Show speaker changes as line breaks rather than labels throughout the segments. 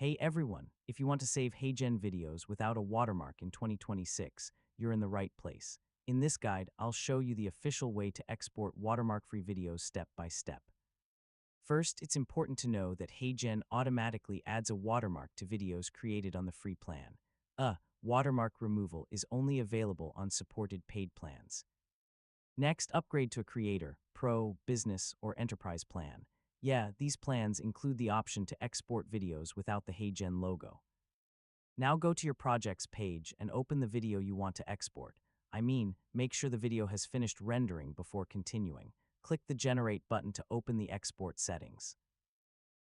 Hey everyone, if you want to save HeyGen videos without a watermark in 2026, you're in the right place. In this guide, I'll show you the official way to export watermark-free videos step by step. First, it's important to know that HeyGen automatically adds a watermark to videos created on the free plan. Watermark removal is only available on supported paid plans. Next, upgrade to a Creator, Pro, Business, or Enterprise plan. Yeah, these plans include the option to export videos without the HeyGen logo. Now go to your projects page and open the video you want to export. Make sure the video has finished rendering before continuing. Click the Generate button to open the export settings.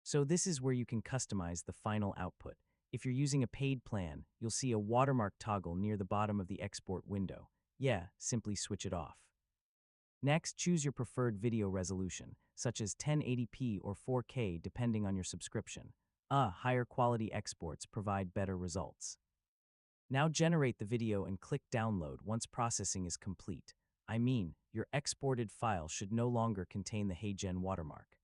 So this is where you can customize the final output. If you're using a paid plan, you'll see a watermark toggle near the bottom of the export window. Yeah, simply switch it off. Next, choose your preferred video resolution, such as 1080p or 4K depending on your subscription. Higher quality exports provide better results. Now generate the video and click Download once processing is complete. Your exported file should no longer contain the HeyGen watermark.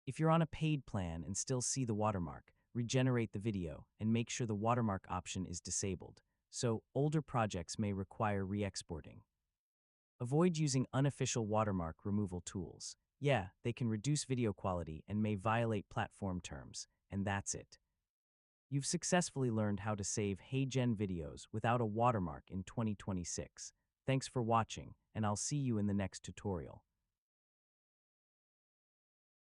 If you're on a paid plan and still see the watermark, regenerate the video and make sure the watermark option is disabled, so older projects may require re-exporting. Avoid using unofficial watermark removal tools. Yeah, they can reduce video quality and may violate platform terms, and that's it. You've successfully learned how to save HeyGen videos without a watermark in 2026. Thanks for watching, and I'll see you in the next tutorial.